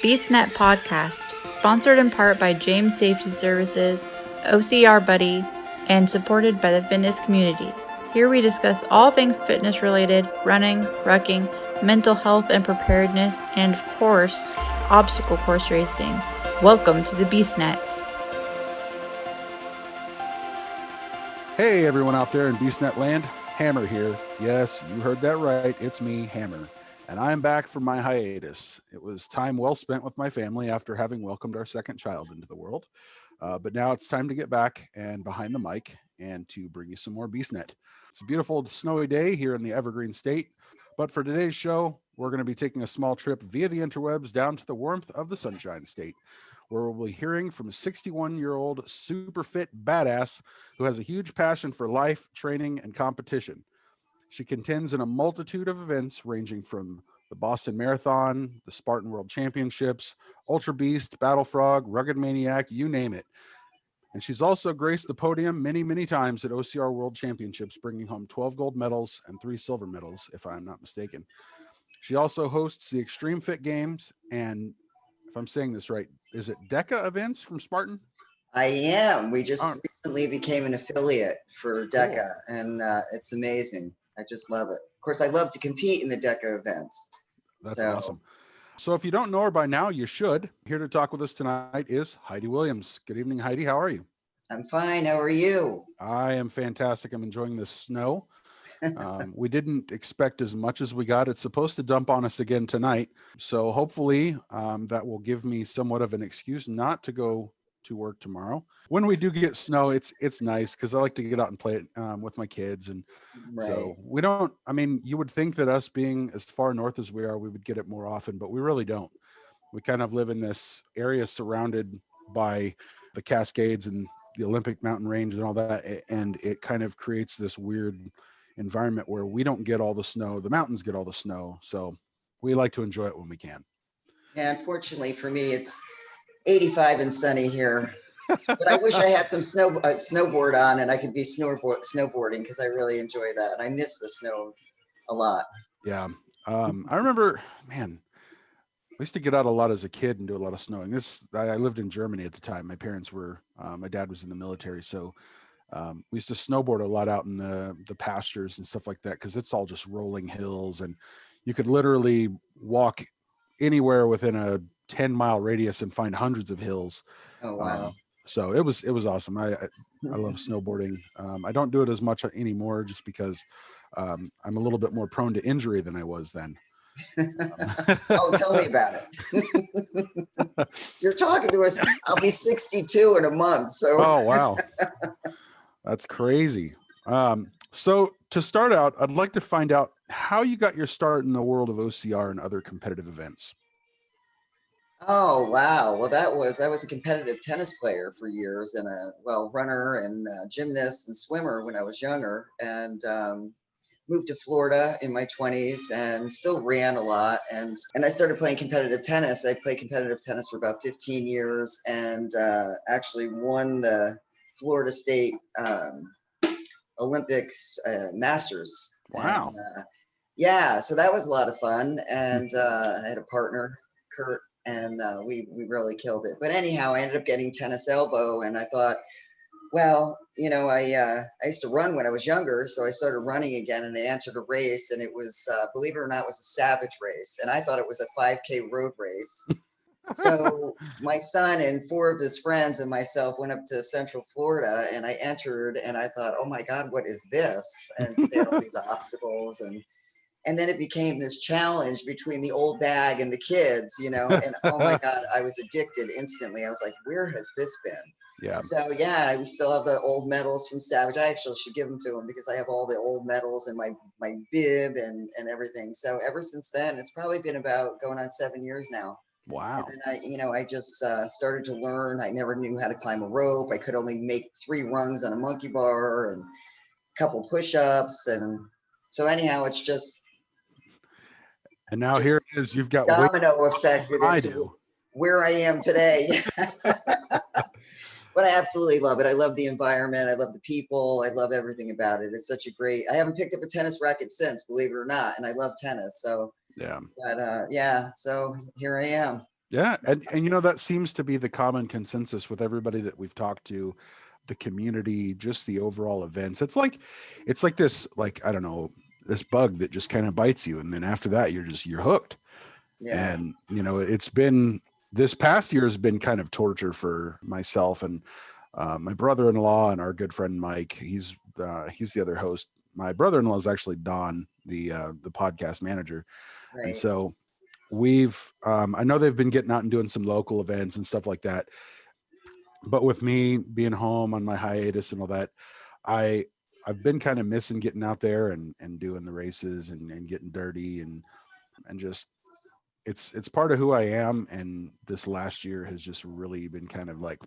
BeastNet Podcast, sponsored in part by James Safety Services, OCR Buddy, and supported by the fitness community. Here we discuss all things fitness related, running, rucking, mental health and preparedness, and of course, obstacle course racing. Welcome to the BeastNet. Hey everyone out there in BeastNet land, Hammer here. Yes, you heard that right. It's me, Hammer. And I'm back from my hiatus. It was time well spent with my family after having welcomed our second child into the world. But now it's time to get back and behind the mic and to bring you some more BeastNet. It's a beautiful snowy day here in the Evergreen State. But for today's show, we're going to be taking a small trip via the interwebs down to the warmth of the Sunshine State, where we'll be hearing from a 61-year-old super fit badass who has a huge passion for life, training, and competition. She contends in a multitude of events ranging from the Boston Marathon, the Spartan World Championships, Ultra Beast, Battle Frog, Rugged Maniac, you name it. And she's also graced the podium many times at OCR World Championships, bringing home 12 gold medals and 3 silver medals, if I'm not mistaken. She also hosts the XtremeFitGames and, if I'm saying this right, is it DECA events from Spartan? I am. We just recently became an affiliate for DECA, Cool. and it's amazing. I just love it. Of course, I love to compete in the DECA events. That's awesome. So if you don't know her by now, you should. Here to talk with us tonight is Heidi Williams. Good evening, Heidi. How are you? I'm fine. How are you? I am fantastic. I'm enjoying this snow. We didn't expect as much as we got. It's supposed to dump on us again tonight. So hopefully that will give me somewhat of an excuse not to go to work tomorrow. When we do get snow, it's nice because I like to get out and play it with my kids. And so we don't, I mean, you would think that us being as far north as we are, we would get it more often, but we really don't. We kind of live in this area surrounded by the Cascades and the Olympic mountain range and all that. And it kind of creates this weird environment where we don't get all the snow. The mountains get all the snow. So we like to enjoy it when we can. Yeah, unfortunately for me, it's 85 and sunny here. But I wish I had some snowboard on and I could be snowboarding because I really enjoy that. I miss the snow a lot. Yeah. I remember, man, I used to get out a lot as a kid and do a lot of snowing. I lived in Germany at the time. My parents were, my dad was in the military. So we used to snowboard a lot out in the pastures and stuff like that because it's all just rolling hills and you could literally walk anywhere within a 10-mile radius and find hundreds of hills. Oh wow. So it was awesome. I love snowboarding. I don't do it as much anymore just because I'm a little bit more prone to injury than I was then. Oh, tell me about it. You're talking to us. I'll be 62 in a month. So oh wow. That's crazy. So to start out, I'd like to find out how you got your start in the world of OCR and other competitive events. Oh, wow. Well, I was a competitive tennis player for years and runner and gymnast and swimmer when I was younger, and moved to Florida in my 20s and still ran a lot. And I started playing competitive tennis. I played competitive tennis for about 15 years and actually won the Florida State Olympics Masters. Wow. And, yeah, so that was a lot of fun. And I had a partner, Kurt, and we really killed it. But anyhow, I ended up getting tennis elbow, and I thought, well, you know, I used to run when I was younger, so I started running again, and I entered a race, and it was, believe it or not, it was a savage race, and I thought it was a 5K road race. So my son and 4 of his friends and myself went up to Central Florida, and I entered, and I thought, oh my God, what is this? And because they had all these obstacles, and then it became this challenge between the old bag and the kids, you know, and oh my God, I was addicted instantly. I was like, where has this been? Yeah. So yeah, we still have the old medals from Savage. I actually should give them to him because I have all the old medals and my bib and everything. So ever since then, it's probably been about going on 7 years now. Wow. And then I just started to learn. I never knew how to climb a rope. I could only make 3 rungs on a monkey bar and a couple push-ups. And so anyhow, it's just. And now here it is. You've got domino effect into where I am today. But I absolutely love it. I love the environment. I love the people. I love everything about it. It's such a great, I haven't picked up a tennis racket since, believe it or not. And I love tennis. So yeah. But yeah, so here I am. Yeah. And that seems to be the common consensus with everybody that we've talked to, the community, just the overall events. It's like this, like, I don't know, this bug that just kind of bites you. And then after that, you're hooked. Yeah. And, it's been, this past year has been kind of torture for myself and my brother-in-law and our good friend Mike. He's the other host. My brother-in-law is actually Don, the podcast manager. And Right. so we've I know they've been getting out and doing some local events and stuff like that, but with me being home on my hiatus and all that, I've been kind of missing getting out there and doing the races and getting dirty and just it's part of who I am. And this last year has just really been kind of like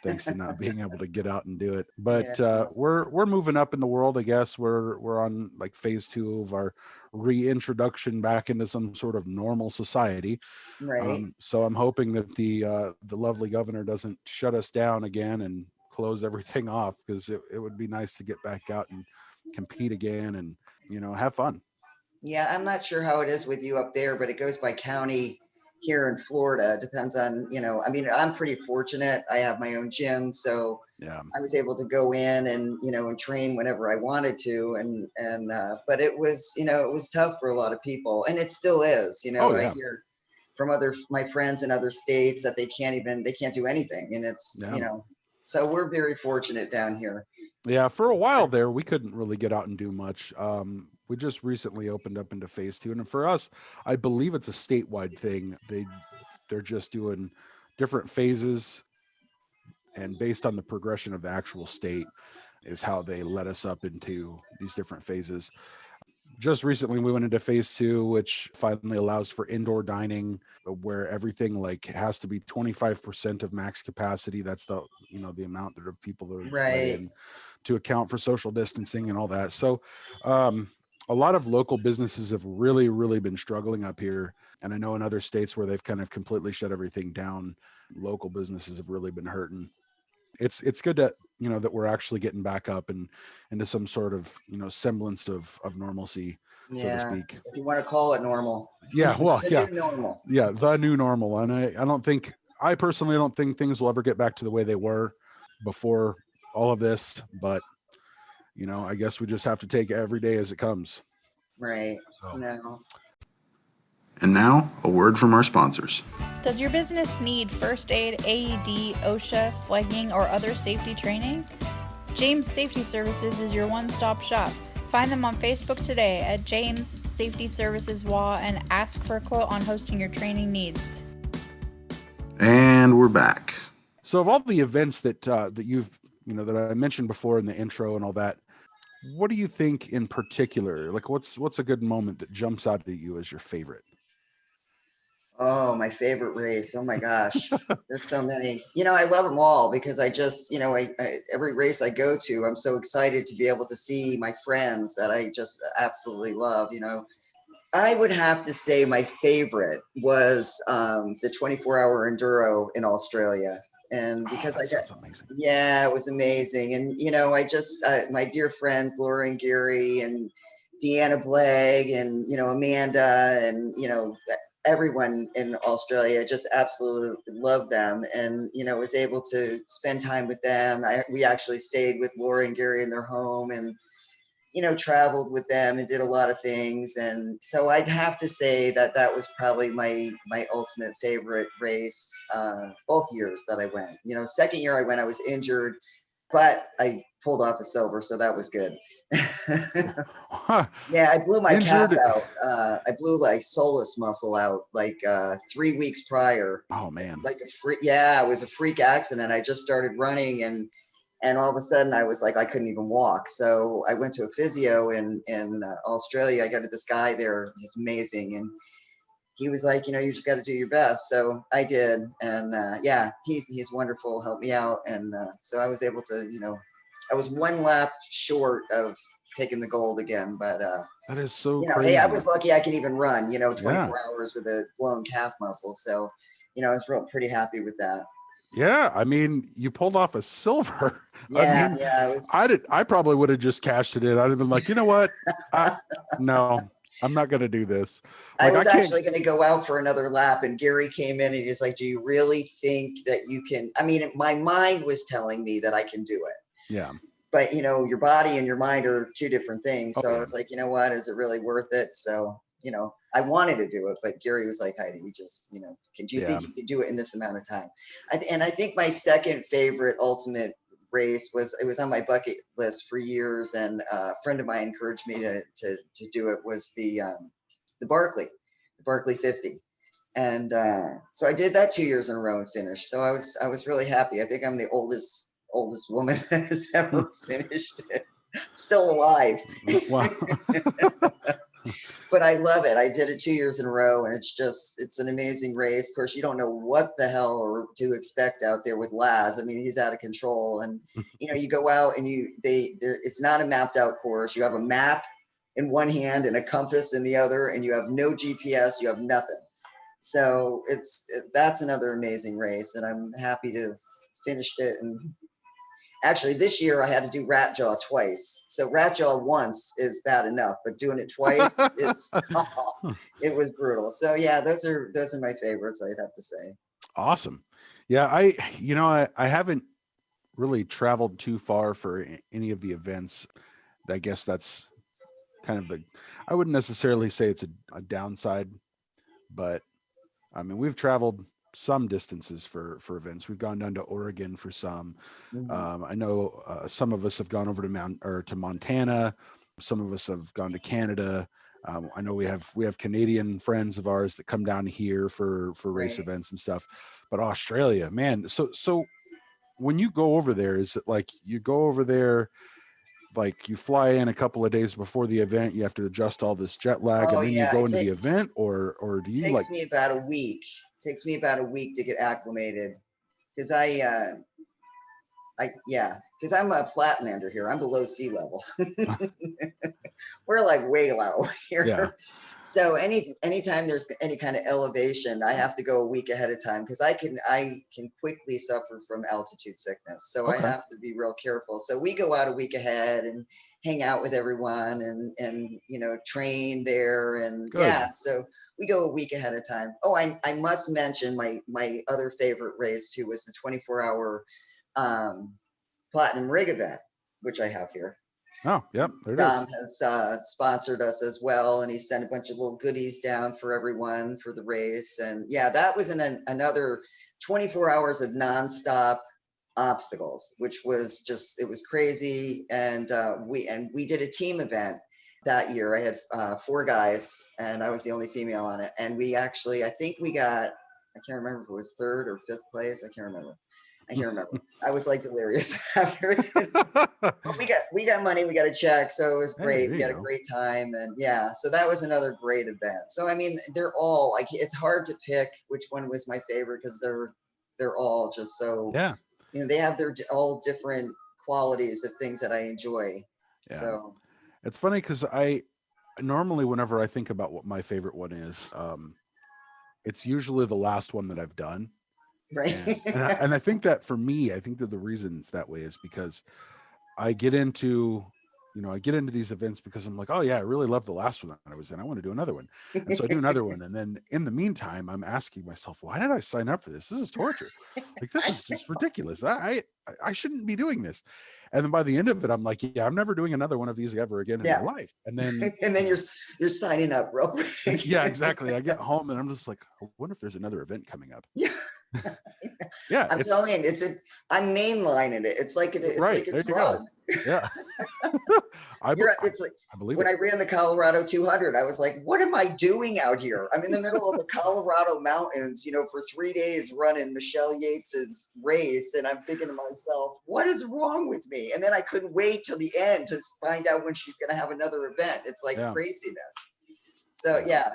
thanks to not being able to get out and do it. But Yeah. we're moving up in the world, I guess. We're on like phase 2 of our reintroduction back into some sort of normal society. Right. So I'm hoping that the lovely governor doesn't shut us down again and close everything off, because it would be nice to get back out and compete again and have fun. Yeah, I'm not sure how it is with you up there, but it goes by county here in Florida. It depends on, I mean, I'm pretty fortunate. I have my own gym, so Yeah. I was able to go in and, and train whenever I wanted to. But it was, it was tough for a lot of people, and it still is. Oh, I yeah. hear from my friends in other states that they can't do anything. And it's, Yeah. so we're very fortunate down here. Yeah, for a while there, we couldn't really get out and do much. We just recently opened up into phase 2, and for us, I believe it's a statewide thing. They're just doing different phases, and based on the progression of the actual state is how they let us up into these different phases. Just recently, we went into phase 2, which finally allows for indoor dining, where everything like has to be 25% of max capacity. That's the the amount that of people that are let Right. in, to account for social distancing and all that. So a lot of local businesses have really, really been struggling up here. And I know in other states where they've kind of completely shut everything down, local businesses have really been hurting. It's good that that we're actually getting back up and into some sort of semblance of normalcy, so to Yeah. speak. If you want to call it normal. Yeah, well, The yeah, new normal. yeah, the new normal. And I personally don't think things will ever get back to the way they were before all of this, but I guess we just have to take every day as it comes. Right. So. No. And now, a word from our sponsors. Does your business need first aid, AED, OSHA, flagging, or other safety training? James Safety Services is your one-stop shop. Find them on Facebook today at James Safety Services WA and ask for a quote on hosting your training needs. And we're back. So of all the events that you've that I mentioned before in the intro and all that, what do you think in particular? Like, what's a good moment that jumps out at you as your favorite? Oh, my favorite race. Oh my gosh. There's so many. I love them all because I just, every race I go to, I'm so excited to be able to see my friends that I just absolutely love. I would have to say my favorite was the 24-hour enduro in Australia. And because it was amazing. And, I just, my dear friends, Laura and Gary and Deanna Blegg and, Amanda and, everyone in Australia, just absolutely loved them, and was able to spend time with them. We actually stayed with Laura and Gary in their home, and traveled with them and did a lot of things. And so I'd have to say that was probably my ultimate favorite race. Both years that I went. Second year I went, I was injured, but I pulled off a silver, so that was good. Yeah, I blew my calf out. I blew like soleus muscle out like 3 weeks prior. Oh man! Like it was a freak accident. I just started running, and all of a sudden I was like, I couldn't even walk. So I went to a physio in Australia. I got to this guy there. He's amazing, and he was like, you just got to do your best. So I did, and he's wonderful. Helped me out, and so I was able to, I was one lap short of taking the gold again, but that is so crazy. Hey, I was lucky I can even run, 24 hours with a blown calf muscle. So, I was pretty happy with that. Yeah, I mean, you pulled off a silver. Yeah, I probably would have just cashed it in. I'd have been like, you know what? No. I'm not going to do this. I Like, was I can't. actually going to go out for another lap, and Gary came in and he's like, do you really think that you can? I mean, my mind was telling me that I can do it. Yeah. But, you know, your body and your mind are two different things. Oh, So yeah. I was like, you know what? Is it really worth it? So, you know, I wanted to do it, but Gary was like, Heidi, you just, you know, do you think you could do it in this amount of time? And I think my second favorite ultimate race was, it was on my bucket list for years. And a friend of mine encouraged me to do it, was the Barkley 50. And so I did that 2 years in a row and finished. So I was really happy. I think I'm the oldest woman that has ever finished it, still alive. Wow. But I love it. I did it 2 years in a row, and it's an amazing race. Of course, you don't know what the hell or to expect out there with Laz. I mean, he's out of control. And you know, you go out and it's not a mapped out course. You have a map in one hand and a compass in the other, and you have no GPS, you have nothing. So that's another amazing race, and I'm happy to have finished it. And actually, this year I had to do rat jaw twice. So rat jaw once is bad enough, but doing it twice, it was brutal. So yeah, those are my favorites, I'd have to say. Awesome. Yeah, I haven't really traveled too far for any of the events. I guess that's kind of I wouldn't necessarily say it's a downside, but I mean, we've traveled some distances for events. We've gone down to Oregon for some. Mm-hmm. I know some of us have gone over to Montana. Some of us have gone to Canada. I know we have Canadian friends of ours that come down here for race events and stuff. But Australia, man. So when you go over there, is it like you go over there, like you fly in a couple of days before the event, you have to adjust all this jet lag, and then you go into the event, or do you takes me about a week. Takes me about a week to get acclimated, because because I'm a flatlander here. I'm below sea level. We're like way low here. Yeah. So anytime there's any kind of elevation, I have to go a week ahead of time, because I can quickly suffer from altitude sickness. So I have to be real careful. So we go out a week ahead and hang out with everyone and you know, train there. And so we go a week ahead of time. Oh, I must mention my other favorite race too was the 24-hour Platinum Rig event, which I have here. Oh, yep. Dom has sponsored us as well, and he sent a bunch of little goodies down for everyone for the race. And yeah, that was another 24 hours of nonstop obstacles, which was just, it was crazy. And we did a team event that year. I had 4 guys, and I was the only female on it. And we actually, I think we got, I can't remember if it was 3rd or 5th place. I can't remember. I was like delirious after it. But we got money, we got a check, so it was great. We had a great time, and yeah, so that was another great event. So I mean, they're all like, it's hard to pick which one was my favorite, because they're all just so, you know, they have their all different qualities of things that I enjoy. Yeah. So it's funny, because I normally, whenever I think about what my favorite one is, it's usually the last one that I've done. Right. And I think that for me, I think that the reason it's that way is because I get into these events because I'm like, oh yeah, I really love the last one that I was in. I want to do another one. And so I do another one. And then in the meantime, I'm asking myself, why did I sign up for this? This is torture. Like, this is just ridiculous. I shouldn't be doing this. And then by the end of it, I'm like, yeah, I'm never doing another one of these ever again in my life. And then you're signing up real quick. Yeah, exactly. I get home and I'm just like, I wonder if there's another event coming up. Yeah. Yeah, I'm telling you, I'm mainlining it. It's like like a drug. Yeah. I believe when I ran the Colorado 200, I was like, what am I doing out here? I'm in the middle of the Colorado mountains, you know, for 3 days running Michelle Yates's race. And I'm thinking to myself, what is wrong with me? And then I couldn't wait till the end to find out when she's going to have another event. It's like craziness. So yeah,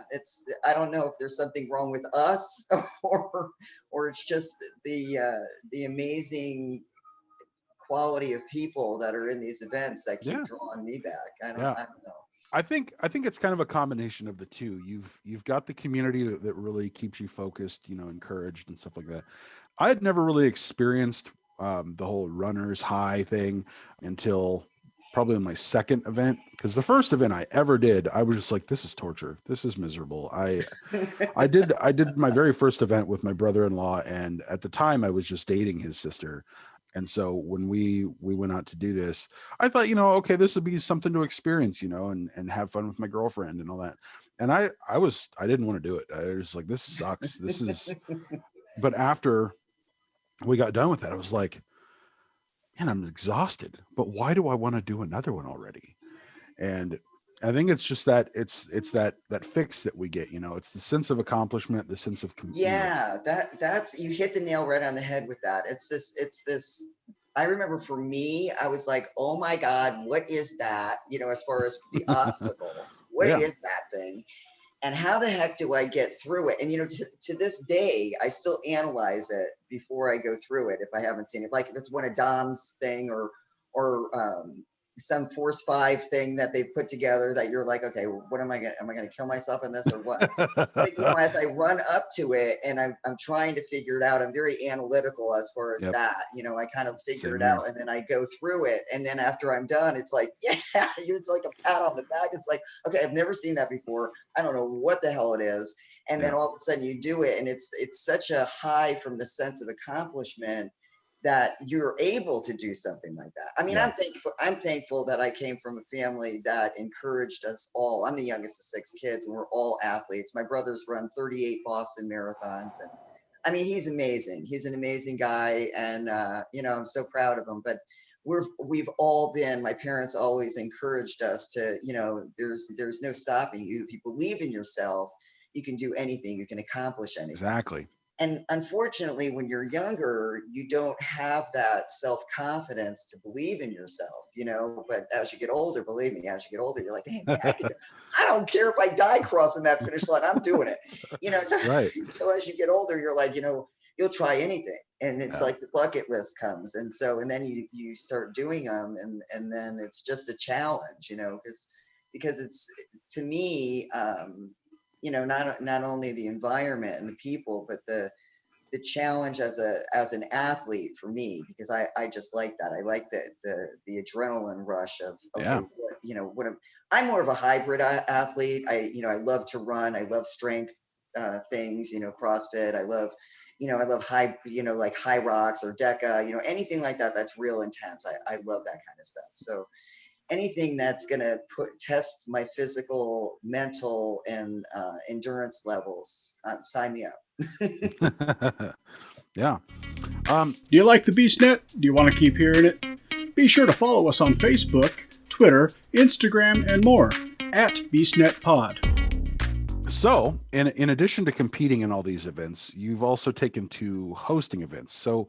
I don't know if there's something wrong with us or it's just the amazing quality of people that are in these events that keep drawing me back. I don't know. I think it's kind of a combination of the two. You've got the community that really keeps you focused, you know, encouraged and stuff like that. I had never really experienced the whole runner's high thing until probably my second event, because the first event I ever did, I was just like, this is torture. This is miserable. I did my very first event with my brother-in-law, and at the time I was just dating his sister. And so when we went out to do this, I thought, okay, this would be something to experience, and have fun with my girlfriend and all that. And I didn't want to do it. I was like, this sucks. But after we got done with that, I was like, man, I'm exhausted, but why do I want to do another one already? And I think it's just that it's that fix that we get, it's the sense of accomplishment, the sense of, Yeah, that's, you hit the nail right on the head with that. It's this, I remember for me, I was like, oh my God, what is that? As far as the obstacle, what Yeah. is that thing? And how the heck do I get through it? And, to this day, I still analyze it before I go through it if I haven't seen it. Like if it's one of Dom's thing or some Force 5 thing that they've put together that you're like, okay, what am I going to kill myself in this or what? But, as I run up to it and I'm trying to figure it out, I'm very analytical as far as Yep. that, I kind of figure Same it here. out and then I go through it. And then after I'm done, it's like, yeah, it's like a pat on the back. It's like, okay, I've never seen that before. I don't know what the hell it is. And then all of a sudden you do it. And it's such a high from the sense of accomplishment that you're able to do something like that. I mean, Yeah. I'm thankful that I came from a family that encouraged us all. I'm the youngest of 6 kids and we're all athletes. My brother's run 38 Boston marathons. And I mean, he's amazing. He's an amazing guy. And, I'm so proud of him, but we've all been, my parents always encouraged us to, there's no stopping you. If you believe in yourself, you can do anything, you can accomplish anything. Exactly. And unfortunately, when you're younger, you don't have that self-confidence to believe in yourself, but as you get older, believe me, as you get older, you're like, hey, man, I don't care if I die crossing that finish line, I'm doing it. So, Right. So as you get older, you're like, you'll try anything. And it's like the bucket list comes. And then you start doing them and then it's just a challenge, because it's, to me, not only the environment and the people, but the challenge as an athlete for me, because I just like that. I like the adrenaline rush of, okay, I'm more of a hybrid athlete. I love to run. I love strength things, CrossFit. I love high, like high rocks or DECA, anything like that. That's real intense. I love that kind of stuff. So anything that's going to test my physical, mental, and endurance levels, sign me up. Yeah. Do you like the BeastNet? Do you want to keep hearing it? Be sure to follow us on Facebook, Twitter, Instagram, and more at BeastNetPod. So, in addition to competing in all these events, you've also taken to hosting events. So,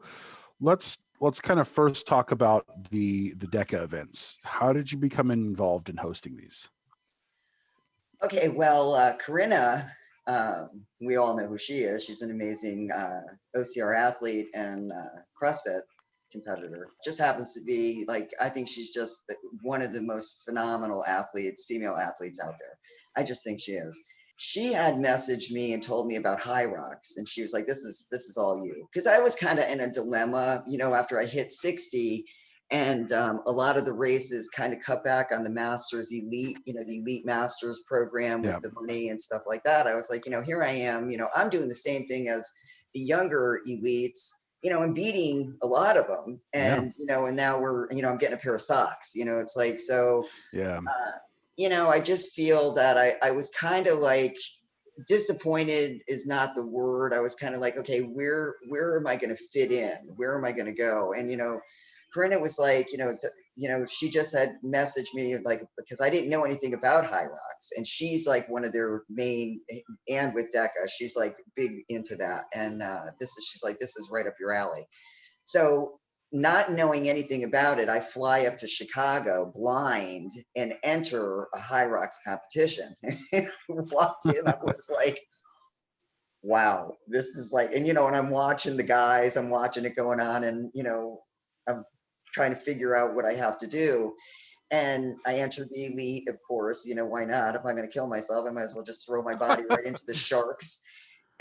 let's kind of first talk about the DECA events. How did you become involved in hosting these? Okay, well, Corinna, we all know who she is. She's an amazing OCR athlete and CrossFit competitor. Just happens to be I think she's just one of the most phenomenal athletes, female athletes out there. I just think she is. She had messaged me and told me about High Rocks, and she was like, this is all you. Because I was kind of in a dilemma, after I hit 60, and a lot of the races kind of cut back on the Masters Elite, the Elite Masters program with the money and stuff like that. I was like, here I am, I'm doing the same thing as the younger elites, and beating a lot of them. And, and now we're, I'm getting a pair of socks, it's like, so, I just feel that I was kind of like, disappointed is not the word. I was kind of like, okay, where am I going to fit in? Where am I going to go? And, Corinna was like, she just had messaged me because I didn't know anything about High Rocks, and she's like one of their main, and with DECA, she's like big into that. And she's like, this is right up your alley. So not knowing anything about it, I fly up to Chicago blind and enter a High Rocks competition. Walked in, I was like, wow, this is like, and and I'm watching the guys, I'm watching it going on, and I'm trying to figure out what I have to do. And I entered the elite, of course, why not? If I'm going to kill myself, I might as well just throw my body right into the sharks.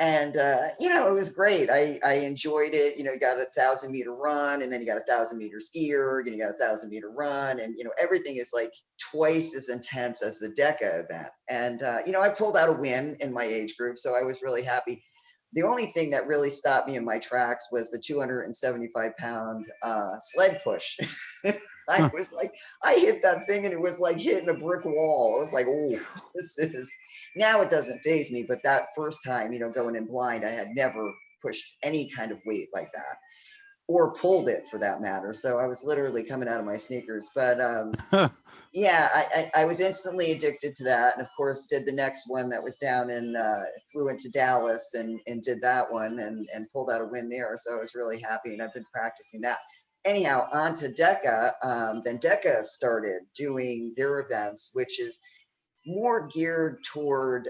And, it was great. I enjoyed it. You got a 1,000-meter run, and then you got a 1,000-meter skier, and you got a 1,000-meter run. And, everything is like twice as intense as the DECA event. And, I pulled out a win in my age group, so I was really happy. The only thing that really stopped me in my tracks was the 275-pound sled push. I was like, I hit that thing and it was like hitting a brick wall. I was like, oh, now it doesn't faze me. But that first time, going in blind, I had never pushed any kind of weight like that or pulled it for that matter. So I was literally coming out of my sneakers. But yeah, I was instantly addicted to that. And of course, did the next one that was down and flew into Dallas and did that one and pulled out a win there. So I was really happy, and I've been practicing that. Anyhow, on to DECA. Then DECA started doing their events, which is more geared toward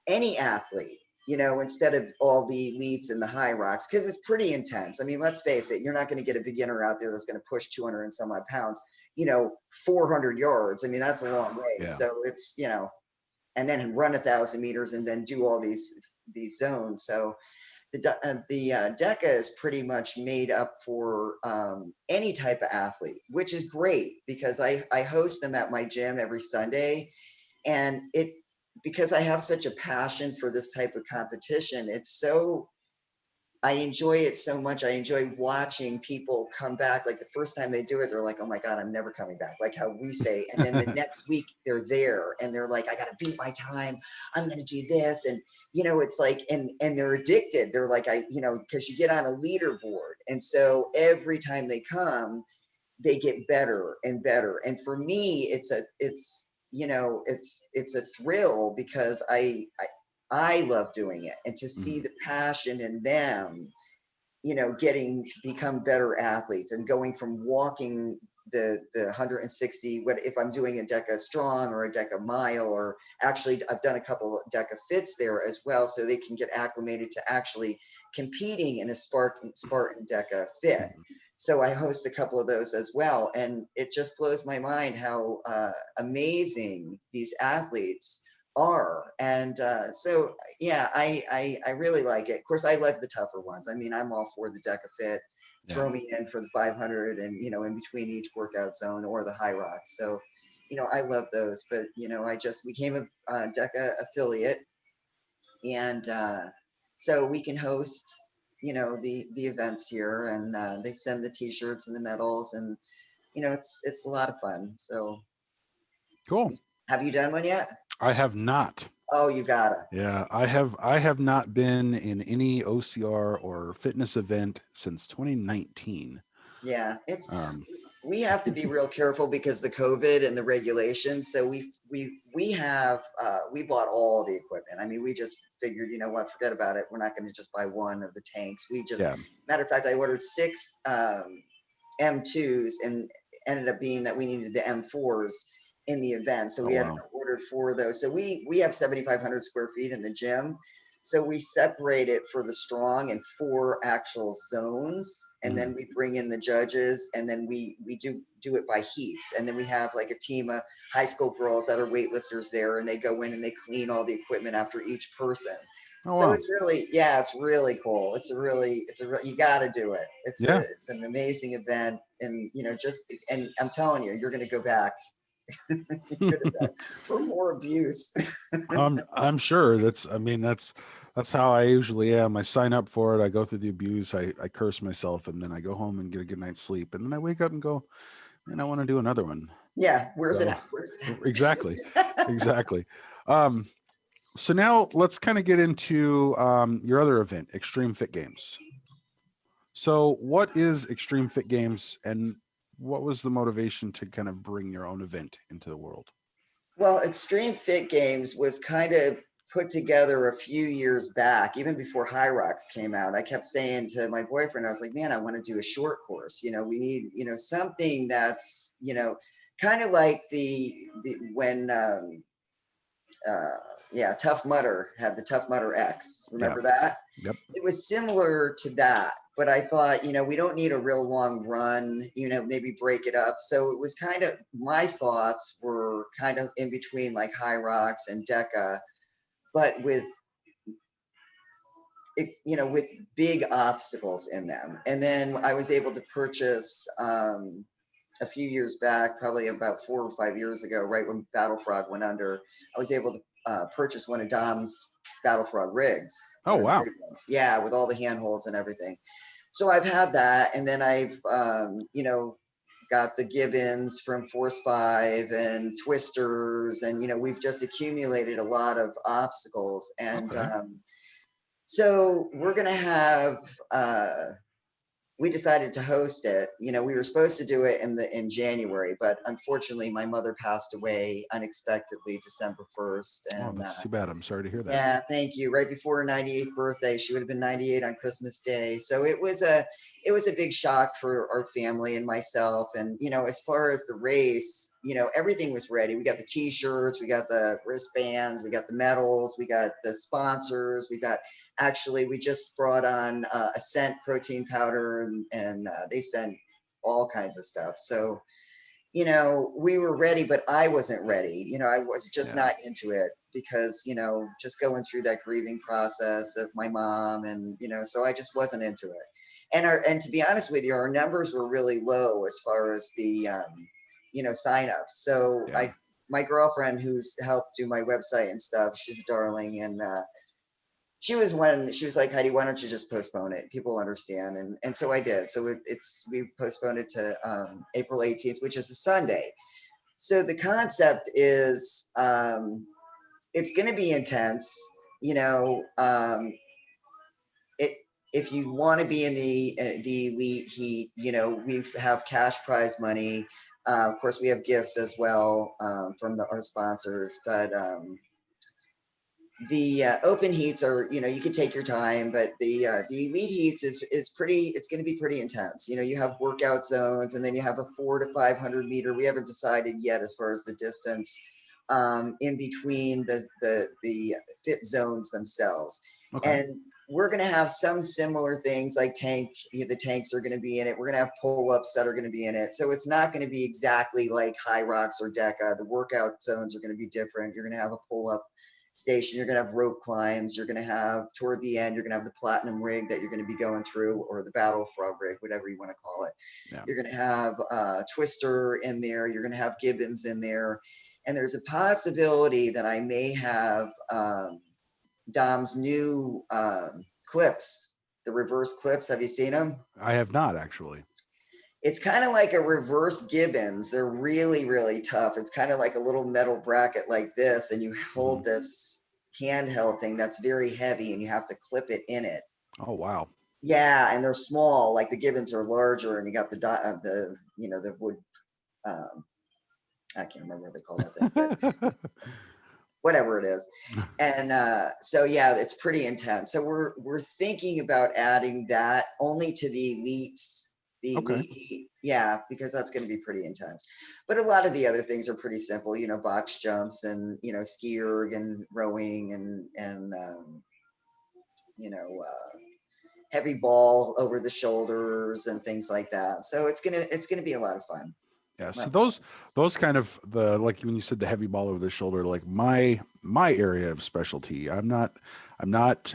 any athlete, instead of all the elites and the high rocks, because it's pretty intense. I mean, let's face it, you're not going to get a beginner out there that's going to push 200 and some odd pounds, 400 yards. I mean, that's a long way. Yeah. So it's, and then run 1,000 meters and then do all these zones. So the DECA is pretty much made up for any type of athlete, which is great because I host them at my gym every Sunday, and because I have such a passion for this type of competition, I enjoy it so much. I enjoy watching people come back. Like the first time they do it, they're like, oh my God, I'm never coming back. Like how we say, and then the next week they're there and they're like, I got to beat my time. I'm going to do this. And, it's like, and they're addicted. They're like, because you get on a leaderboard. And so every time they come, they get better and better. And for me, it's a thrill because I love doing it, and to see the passion in them, getting to become better athletes and going from walking the 160, what if I'm doing a DECA strong or a DECA mile, or actually I've done a couple of DECA fits there as well, so they can get acclimated to actually competing in a Spartan DECA fit. So I host a couple of those as well. And it just blows my mind how amazing these athletes are. And so, yeah, I really like it. Of course, I love the tougher ones. I mean, I'm all for the DECA fit. Throw me in for the 500 and, in between each workout zone, or the high rocks. So, I love those. But, I just became a DECA affiliate. And so we can host the events here, and they send the t-shirts and the medals, and it's a lot of fun. So cool. Have you done one yet? I have not. Oh, you gotta. Yeah, I have not been in any OCR or fitness event since 2019. Yeah, we have to be real careful because the COVID and the regulations. So we bought all the equipment. I mean, we just figured, forget about it. We're not going to just buy one of the tanks. Matter of fact, I ordered 6 M2s, and ended up being that we needed the M4s in the event. So we had ordered 4 of those. So we have 7,500 square feet in the gym. So we separate it for the strong in 4 actual zones, and then we bring in the judges, and then we do it by heats. And then we have like a team of high school girls that are weightlifters there, and they go in and they clean all the equipment after each person. So it's really, it's really cool. You got to do it. It's an amazing event, and and I'm telling you, you're going to go back for more abuse. I'm sure that's how I usually am. I sign up for it. I go through the abuse. I curse myself, and then I go home and get a good night's sleep. And then I wake up and go, man, I want to do another one. Yeah. Where's it at? Exactly. Exactly. So now let's kind of get into your other event, XtremeFitGames. So what is XtremeFitGames, and what was the motivation to kind of bring your own event into the world? Well, XtremeFitGames was kind of put together a few years back, even before High Rocks came out. I kept saying to my boyfriend, I was like, man, I want to do a short course. We need, something that's, kind of like when Tough Mudder had the Tough Mudder X. Remember that? Yep. It was similar to that, but I thought, we don't need a real long run, maybe break it up. So it was kind of, my thoughts were kind of in between like High Rocks and DECA, but with with big obstacles in them. And then I was able to purchase a few years back, probably about 4 or 5 years ago, right when Battle Frog went under, I was able to purchase one of Dom's Battle Frog rigs. Oh, one of the wow. big ones. Yeah, with all the handholds and everything. So I've had that, and then I've got the Gibbons from Force 5 and twisters, and we've just accumulated a lot of obstacles. And Okay. so we're gonna have we decided to host it. We were supposed to do it in January, but unfortunately my mother passed away unexpectedly December 1st. Oh, And that's too bad. I'm sorry to hear that. yeah, thank you. Right before her 98th birthday. She would have been 98 on Christmas Day. So it was a big shock for our family and myself. And as far as the race, everything was ready. We got the t-shirts, we got the wristbands, we got the medals, we got the sponsors, we just brought on Ascent protein powder, and they sent all kinds of stuff. So we were ready, but I wasn't ready. I was just not into it because, just going through that grieving process of my mom, and, so I just wasn't into it. And to be honest with you, our numbers were really low as far as the, signups. So my girlfriend, who's helped do my website and stuff, she's a darling. And, she was like, Heidi, why don't you just postpone it? People understand. And so I did. So we postponed it to April 18th, which is a Sunday. So the concept is it's going to be intense. If you want to be in the elite heat, we have cash prize money. Of course, we have gifts as well from our sponsors, but the open heats are, you can take your time, but the elite heats is it's going to be pretty intense. You have workout zones, and then you have a 400 to 500 meter. We haven't decided yet as far as the distance in between the fit zones themselves. Okay. And we're going to have some similar things like the tanks are going to be in it. We're going to have pull-ups that are going to be in it. So it's not going to be exactly like High Rocks or DECA. The workout zones are going to be different. You're going to have a pull-up station, you're going to have rope climbs, you're going to have toward the end, you're going to have the platinum rig that you're going to be going through, or the Battle Frog rig, whatever you want to call it. You're going to have twister in there, you're going to have Gibbons in there, and there's a possibility that I may have Dom's new clips, the reverse clips. Have you seen them? I have not, actually. It's kind of like a reverse Gibbons. They're really, really tough. It's kind of like a little metal bracket like this, and you hold this handheld thing that's very heavy, and you have to clip it in it. Oh, wow. Yeah, and they're small. Like the Gibbons are larger, and you got the wood. I can't remember what they call that thing, but whatever it is. And so yeah, it's pretty intense. So we're thinking about adding that only to the elites. Elite, yeah, because that's going to be pretty intense. But a lot of the other things are pretty simple, box jumps and ski erg and rowing and heavy ball over the shoulders and things like that. So it's gonna be a lot of fun. Yeah, so those kind of like when you said the heavy ball over the shoulder, like my area of specialty, I'm not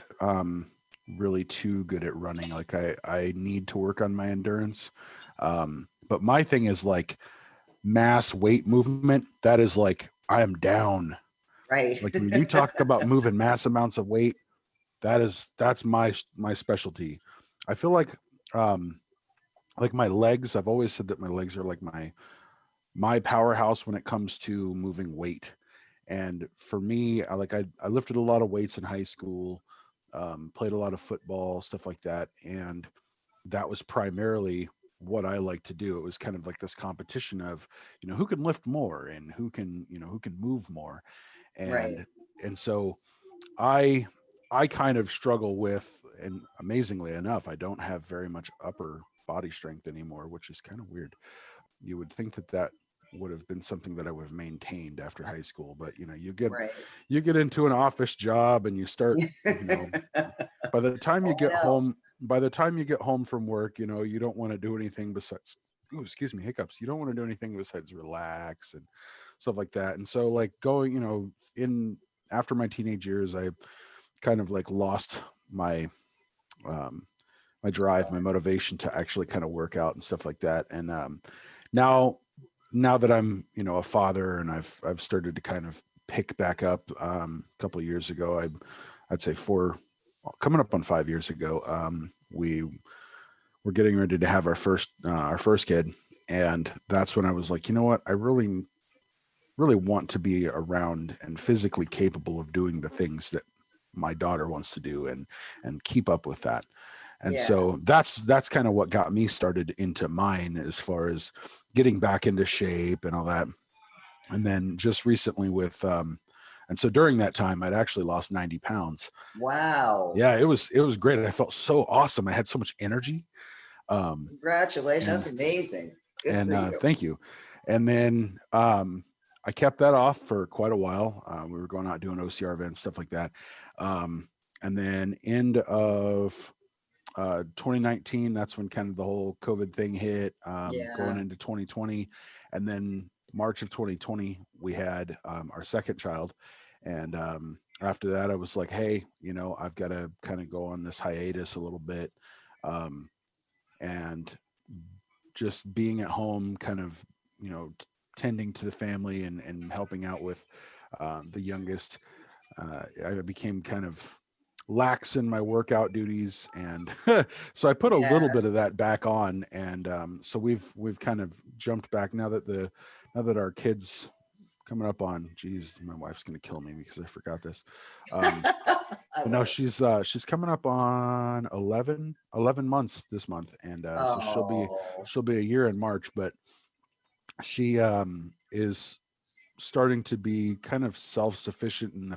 really too good at running. Like I need to work on my endurance. But my thing is like mass weight movement. That is like, I am down. Right. Like when you talk about moving mass amounts of weight, that's my specialty. I feel like my legs, I've always said that my legs are like my powerhouse when it comes to moving weight. And for me, I lifted a lot of weights in high school. Played a lot of football, stuff like that. And that was primarily what I like to do. It was kind of like this competition of, who can lift more and who can move more. And so I kind of struggle with, and amazingly enough, I don't have very much upper body strength anymore, which is kind of weird. You would think that would have been something that I would have maintained after high school, but you get into an office job and you start, by the time you get home from work, you don't want to do anything besides, hiccups. You don't want to do anything besides relax and stuff like that. And so like going, in after my teenage years, I kind of like lost my my drive, my motivation to actually kind of work out and stuff like that. And now that I'm, a father, and I've started to kind of pick back up. A couple of years ago, I'd say coming up on 5 years ago, we were getting ready to have our first kid, and that's when I was like, you know what, I really want to be around and physically capable of doing the things that my daughter wants to do, and keep up with that. And so that's kind of what got me started into mine, as far as getting back into shape and all that. And then just recently and so during that time, I'd actually lost 90 pounds. Wow. Yeah, it was great. I felt so awesome. I had so much energy. Congratulations. That's amazing. Good for you. Thank you. And then I kept that off for quite a while. We were going out doing OCR events, stuff like that. And then end of 2019, that's when kind of the whole COVID thing hit, going into 2020. And then March of 2020, we had our second child. And after that, I was like, hey, I've got to kind of go on this hiatus a little bit. And just being at home, kind of, tending to the family and helping out with the youngest, I became kind of lax in my workout duties, and so I put a little bit of that back on, and so we've kind of jumped back now that our kids coming up on, geez, my wife's gonna kill me because I forgot this. But no, she's coming up on 11 months this month, and so she'll be a year in March. But she is starting to be kind of self-sufficient, and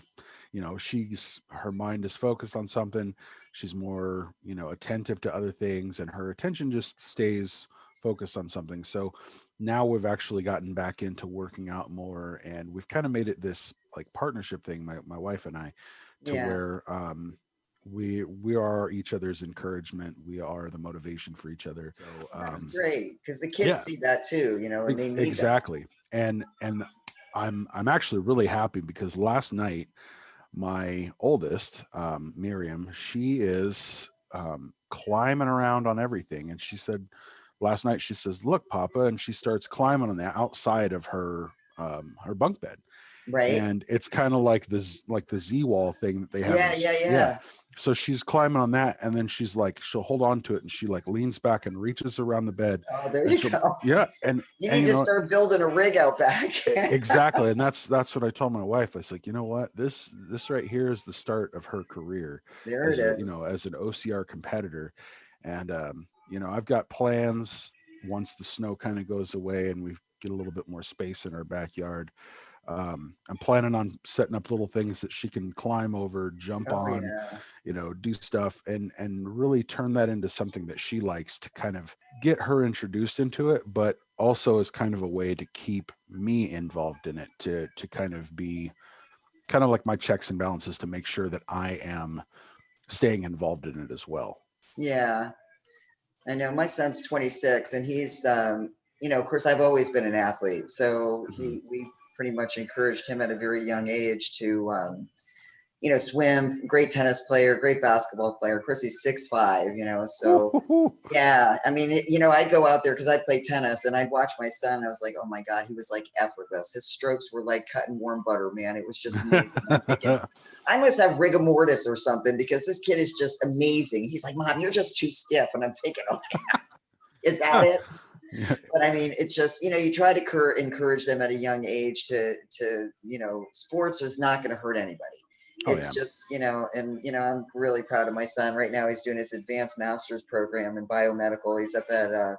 her mind is focused on something. She's more attentive to other things, and her attention just stays focused on something. So now we've actually gotten back into working out more, and we've kind of made it this like partnership thing, my wife and I, to where we are each other's encouragement. We are the motivation for each other. So that's great, because the kids see that too, and they need exactly that. And I'm actually really happy, because last night my oldest, Miriam, she is climbing around on everything, and she said last night, she says, look, Papa, and she starts climbing on the outside of her bunk bed. Right. And it's kind of like the Z wall thing that they have. Yeah. So she's climbing on that, and then she'll hold on to it, and she like leans back and reaches around the bed. Oh, there you go. Yeah. And you need to start building a rig out back. Exactly. And that's what I told my wife. I was like, you know what, this right here is the start of her career. There it is. As an OCR competitor. And I've got plans once the snow kind of goes away and we get a little bit more space in our backyard. I'm planning on setting up little things that she can climb over, jump on, do stuff, and really turn that into something that she likes, to kind of get her introduced into it, but also as kind of a way to keep me involved in it, to kind of be kind of like my checks and balances, to make sure that I am staying involved in it as well. Yeah. I know my son's 26, and he's, of course, I've always been an athlete. So we pretty much encouraged him at a very young age to, swim. Great tennis player, great basketball player. Of course, he's 6'5", so yeah. I mean, I'd go out there because I played tennis, and I'd watch my son. And I was like, oh my God, he was like effortless. His strokes were like cutting warm butter, man. It was just amazing. I'm thinking, I must have rigor mortis or something, because this kid is just amazing. He's like, Mom, you're just too stiff. And I'm thinking, oh, is that it? But I mean, it just, you try to encourage them at a young age to sports is not going to hurt anybody. It's just, I'm really proud of my son. Right now, he's doing his advanced master's program in biomedical. He's up at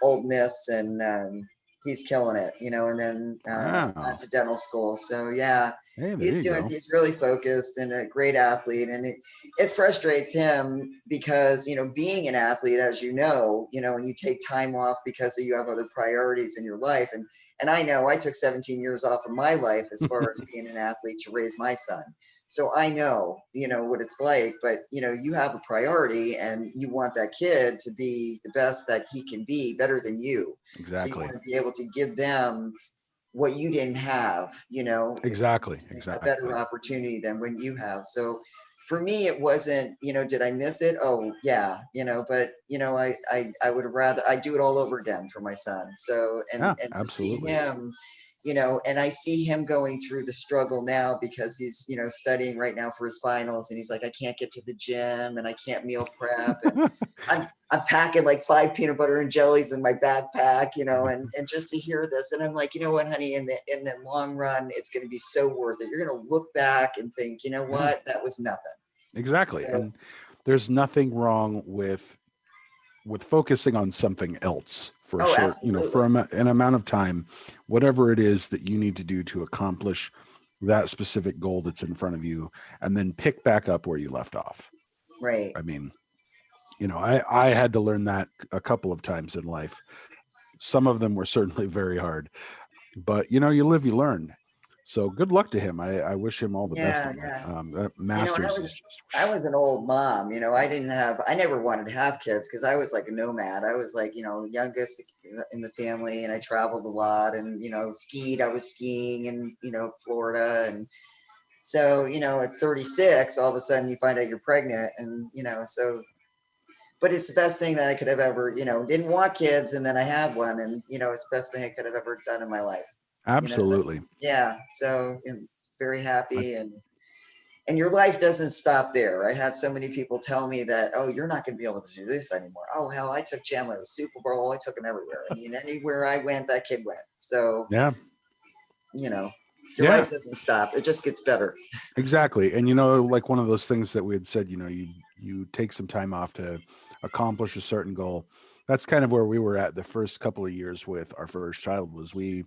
Old Miss, and he's killing it, and then on to dental school. So yeah, he's really focused and a great athlete. And it frustrates him because, being an athlete, as and you take time off because you have other priorities in your life. And I know I took 17 years off of my life as far as being an athlete to raise my son. So I know, what it's like, but, you have a priority, and you want that kid to be the best that he can be, better than you. Exactly. So you want to be able to give them what you didn't have, Exactly. A better opportunity than when you have. So for me, it wasn't, did I miss it? Oh yeah, but I would rather I do it all over again for my son. So Yeah, and to see absolutely. him, and I see him going through the struggle now because he's, studying right now for his finals, and he's like, I can't get to the gym and I can't meal prep, and I'm packing like 5 peanut butter and jellies in my backpack, and just to hear this, and I'm like, you know what, honey, in the long run, it's going to be so worth it. You're going to look back and think, you know what, that was nothing. Exactly. So, And there's nothing wrong with focusing on something else for a short, for an amount of time, whatever it is that you need to do to accomplish that specific goal that's in front of you, and then pick back up where you left off. Right. I mean, I had to learn that a couple of times in life. Some of them were certainly very hard, but you live, you learn. So good luck to him. I wish him all the best on that. Masters. I was an old mom, I never wanted to have kids because I was like a nomad. I was like, youngest in the family, and I traveled a lot and, skied. I was skiing in, Florida. And so, at 36, all of a sudden you find out you're pregnant, and, but it's the best thing that I could have ever, didn't want kids. And then I had one, and, it's the best thing I could have ever done in my life. Absolutely. Yeah. So I'm very happy. And your life doesn't stop there. I had so many people tell me that, oh, you're not going to be able to do this anymore. Oh, hell, I took Chandler to the Super Bowl. I took him everywhere. I mean, anywhere I went, that kid went. So, yeah, your life doesn't stop. It just gets better. Exactly. And, like one of those things that we had said, you take some time off to accomplish a certain goal. That's kind of where we were at the first couple of years with our first child. Was we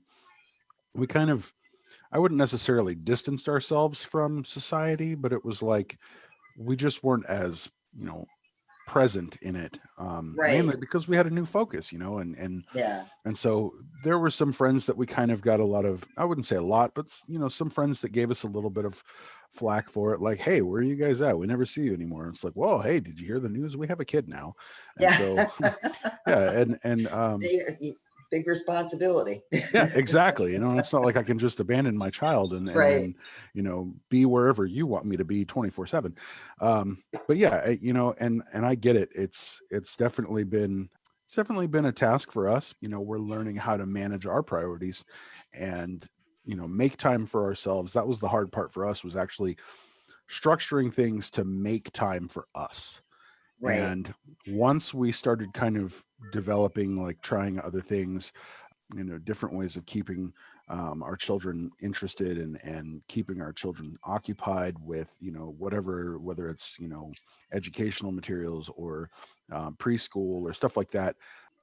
kind of, I wouldn't necessarily distanced ourselves from society, but it was like we just weren't as, present in it, mainly because we had a new focus, and so there were some friends that we kind of got a lot of, I wouldn't say a lot, but some friends that gave us a little bit of flack for it, like, hey, where are you guys at? We never see you anymore. It's like, whoa, hey, did you hear the news? We have a kid now. And so big responsibility. Yeah, exactly. And it's not like I can just abandon my child and then, be wherever you want me to be 24/7. But yeah, and I get it. It's definitely been a task for us. We're learning how to manage our priorities and, make time for ourselves. That was the hard part for us, was actually structuring things to make time for us. Right. And once we started kind of developing, like trying other things, different ways of keeping our children interested and keeping our children occupied with, whatever, whether it's, educational materials or preschool or stuff like that.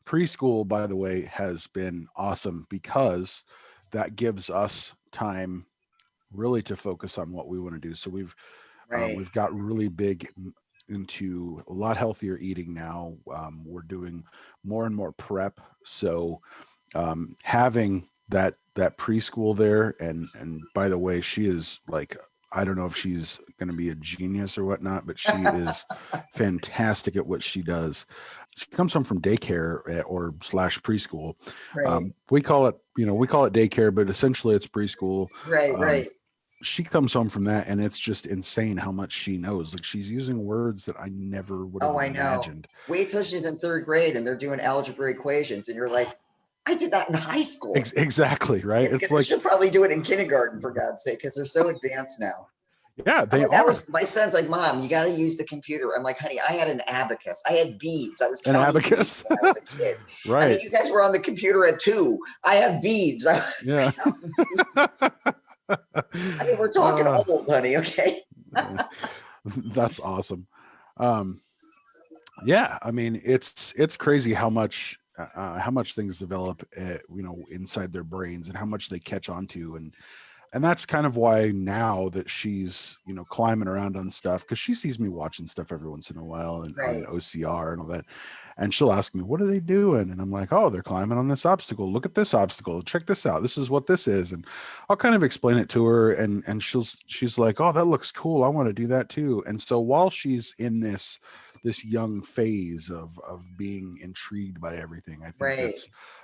Preschool, by the way, has been awesome because that gives us time really to focus on what we want to do. So we've got really big into a lot healthier eating now. We're doing more and more prep. So having that preschool there, and by the way, she is like, I don't know if she's going to be a genius or whatnot, but she is fantastic at what she does. She comes home from daycare or / preschool. Right. We call it daycare, but essentially it's preschool. Right. She comes home from that, and it's just insane how much she knows. Like, she's using words that I never would have imagined. Wait till she's in 3rd grade and they're doing algebra equations, and you're like, I did that in high school. Exactly, right? It's like, she'll probably do it in kindergarten, for God's sake, because they're so advanced now. Yeah, they are. My son's like, Mom, you got to use the computer. I'm like, honey, I had an abacus. I had beads. I was counting an abacus when I was a kid. Right. I mean, you guys were on the computer at 2. I had beads. Yeah. I mean, we're talking old, honey. Okay. That's awesome. Yeah, I mean, it's crazy how much things develop, inside their brains, and how much they catch on to, and that's kind of why now that she's, climbing around on stuff, because she sees me watching stuff every once in a while and on OCR and all that. And she'll ask me, what are they doing? And I'm like, oh, they're climbing on this obstacle. Look at this obstacle. Check this out. This is what this is. And I'll kind of explain it to her. And she's like, oh, that looks cool. I want to do that too. And so while she's in this this young phase of being intrigued by everything. I think Right.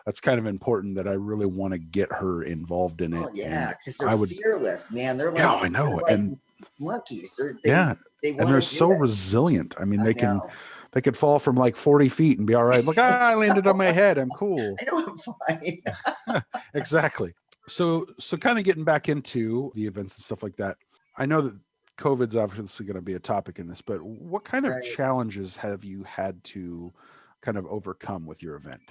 that's kind of important, that I really want to get her involved in it. Oh yeah, because I they're would, fearless, man. They're yeah, like I know. they're like monkeys. Yeah, They and want they're to do so it. resilient. I mean, I know. they could fall from like 40 feet and be all right. Look, I landed on my head. I'm cool. I know, I'm fine. Exactly. So kind of getting back into the events and stuff like that. I know that COVID's obviously going to be a topic in this, but what kind of Right. challenges have you had to kind of overcome with your event?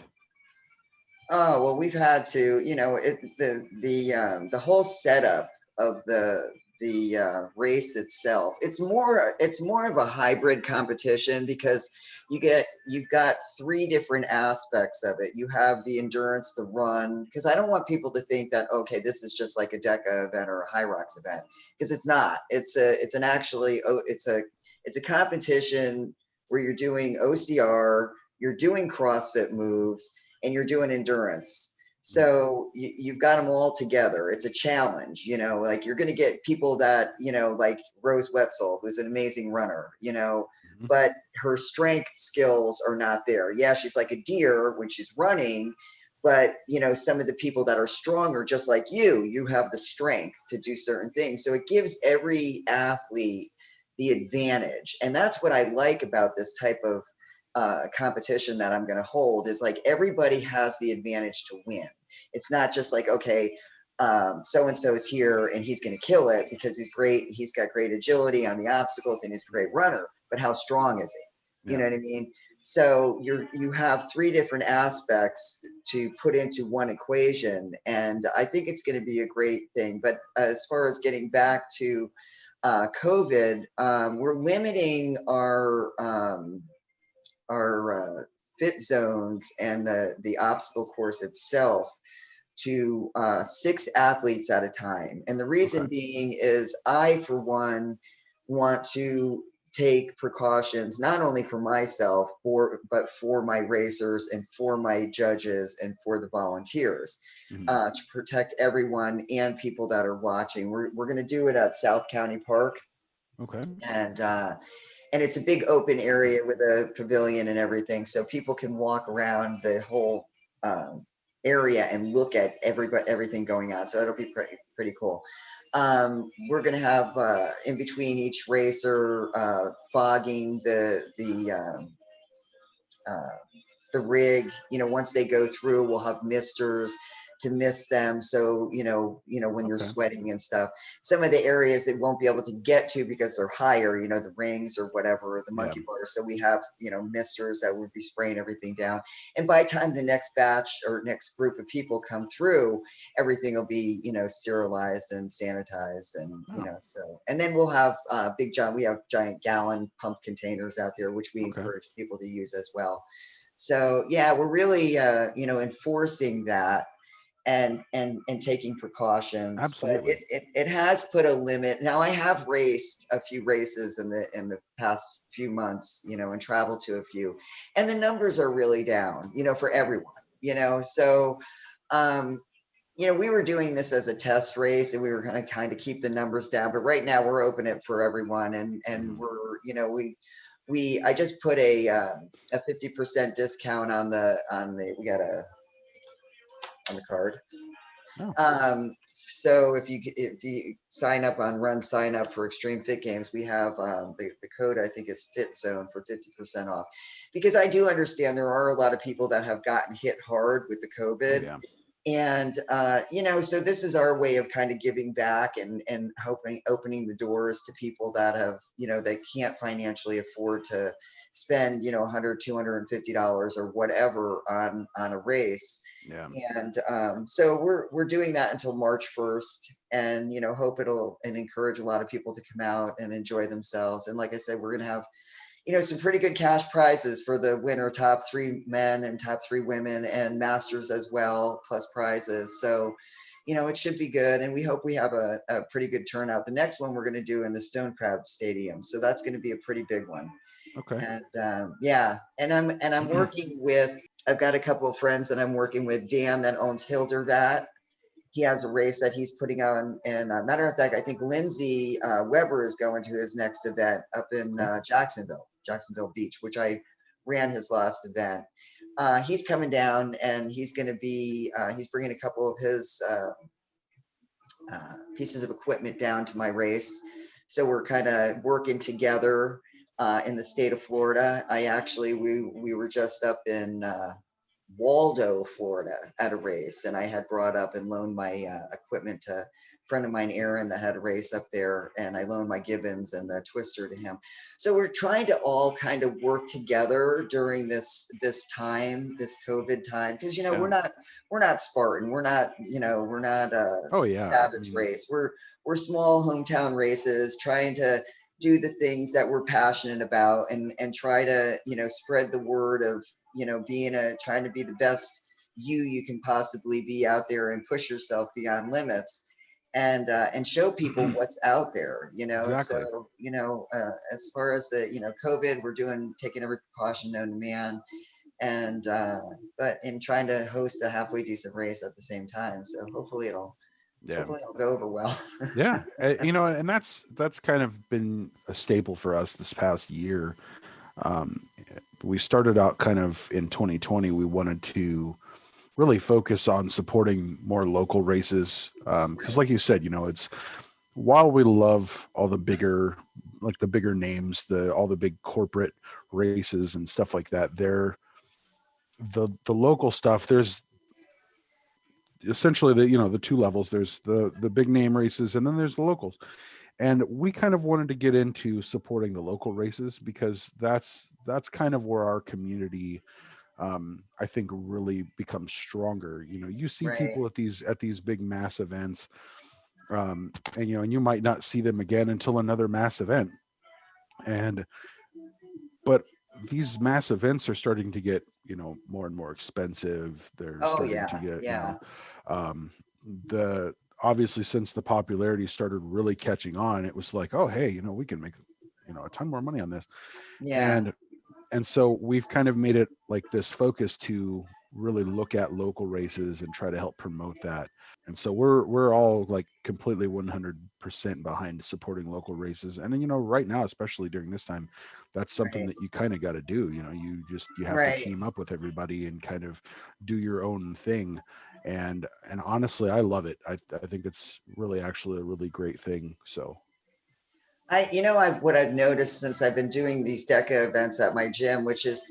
Oh well, we've had to, the whole setup of the race itself. It's more of a hybrid competition, because you've got three different aspects of it. You have the endurance, the run, because I don't want people to think that, okay, this is just like a DECA event or a High Rocks event, because it's not. It's a competition where you're doing OCR, you're doing CrossFit moves, and you're doing endurance. So you've got them all together. It's a challenge, like you're going to get people that, like Rose Wetzel, who's an amazing runner, but her strength skills are not there. Yeah, she's like a deer when she's running, but some of the people that are stronger, just like you have the strength to do certain things. So it gives every athlete the advantage. And that's what I like about this type of competition that I'm going to hold, is like everybody has the advantage to win. It's not just like, okay, so-and-so is here and he's going to kill it because he's great. He's got great agility on the obstacles and he's a great runner, but how strong is he? You know what I mean? So you have three different aspects to put into one equation. And I think it's going to be a great thing. But as far as getting back to COVID, we're limiting our fit zones and the obstacle course itself to 6 athletes at a time. And the reason being is I, for one, want to take precautions, not only for myself, but for my racers and for my judges and for the volunteers, to protect everyone and people that are watching. We're going to do it at South County Park. Okay. And it's a big open area with a pavilion and everything. So people can walk around the whole area and look at everything going on. So it'll be pretty cool. We're going to have in between each racer fogging the rig. Once they go through, we'll have misters to mist them. So, when you're sweating and stuff, some of the areas it won't be able to get to because they're higher, the rings or whatever, or the monkey bars. So we have, misters that would be spraying everything down. And by the time the next batch or next group of people come through, everything will be, sterilized and sanitized. And, so, and then we'll have we have giant gallon pump containers out there, which we encourage people to use as well. So yeah, we're really, enforcing that and taking precautions. Absolutely. But it has put a limit. Now I have raced a few races in the past few months, and traveled to a few, and the numbers are really down, for everyone, so, we were doing this as a test race and we were going to kind of keep the numbers down, but right now we're open it for everyone. And we're, I just put a 50% discount on the card. So if you sign up on sign up for XtremeFitGames, we have the code, I think, is Fit Zone for 50% off, because I do understand there are a lot of people that have gotten hit hard with the COVID. And, so this is our way of kind of giving back and opening the doors to people that have, that can't financially afford to spend, $100, $250 or whatever on a race. And so we're doing that until March 1st, and, hope it'll encourage a lot of people to come out and enjoy themselves. And like I said, we're going to have, some pretty good cash prizes for the winner, top 3 men and top 3 women, and masters as well, plus prizes. So, it should be good. And we hope we have a pretty good turnout. The next one we're going to do in the Stone Crab Stadium. So that's going to be a pretty big one. Okay. And I'm working with, I've got a couple of friends that I'm working with. Dan, that owns Hildervat. He has a race that he's putting on. And matter of fact, I think Lindsay Weber is going to his next event up in Jacksonville. Jacksonville Beach, which I ran his last event. He's coming down, and he's going to be, he's bringing a couple of his pieces of equipment down to my race. So we're kind of working together in the state of Florida. We were just up in Waldo, Florida at a race, and I had brought up and loaned my equipment to a friend of mine, Aaron, that had a race up there, and I loaned my Gibbons and the twister to him. So we're trying to all kind of work together during this time, this COVID time, because we're not Spartan, we're not Savage race. We're small hometown races trying to do the things that we're passionate about and try to spread the word of trying to be the best you can possibly be out there and push yourself beyond limits and show people what's out there, Exactly. So as far as the COVID, we're taking every precaution known to man, and but in trying to host a halfway decent race at the same time, so hopefully it'll go over well. Yeah, and that's kind of been a staple for us this past year. We started out kind of in 2020. We wanted to really focus on supporting more local races because, like you said, it's while we love all the bigger names, all the big corporate races and stuff like that, the local stuff. There's essentially the two levels. There's the big name races, and then there's the locals. And we kind of wanted to get into supporting the local races because that's kind of where our community, I think, really becomes stronger. You see people at these big mass events, and you might not see them again until another mass event. But these mass events are starting to get more and more expensive. They're starting to get obviously, since the popularity started really catching on, it was like, oh, hey, we can make a ton more money on this. And so we've kind of made it like this focus to really look at local races and try to help promote that. And so we're all like completely 100% behind supporting local races. And then right now, especially during this time, that's something that you kind of got to do. You have to team up with everybody and kind of do your own thing. And honestly, I love it. I think it's really actually a really great thing. So what I've noticed since I've been doing these DECA events at my gym, which is,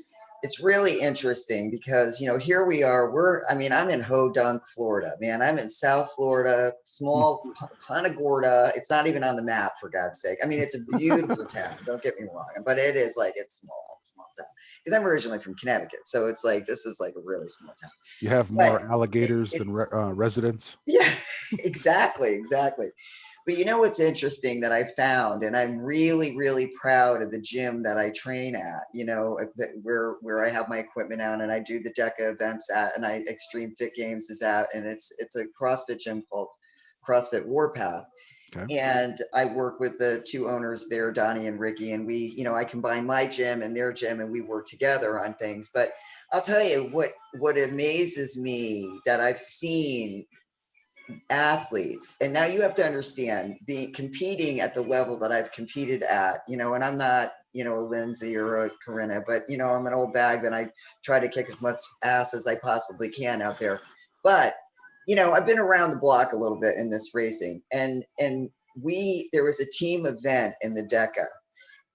it's really interesting because, here we are, I'm in Hodunk, Florida, man. I'm in South Florida, small Punta Gorda. It's not even on the map, for God's sake. It's a beautiful town. Don't get me wrong, but it is like, it's small town. Because I'm originally from Connecticut. So it's like, this is like a really small town. You have more alligators than residents. Yeah, exactly. But what's interesting that I found, and I'm really, really proud of the gym that I train at, where I have my equipment out and I do the DECA events at, and XtremeFitGames is at, and it's a CrossFit gym called CrossFit Warpath. Okay. And I work with the two owners there, Donnie and Ricky, and we, I combine my gym and their gym and we work together on things. But I'll tell you what amazes me that I've seen athletes, and now you have to understand, competing at the level that I've competed at, and I'm not, a Lindsay or a Corinna, but I'm an old bag and I try to kick as much ass as I possibly can out there. But I've been around the block a little bit in this racing, and there was a team event in the DECA.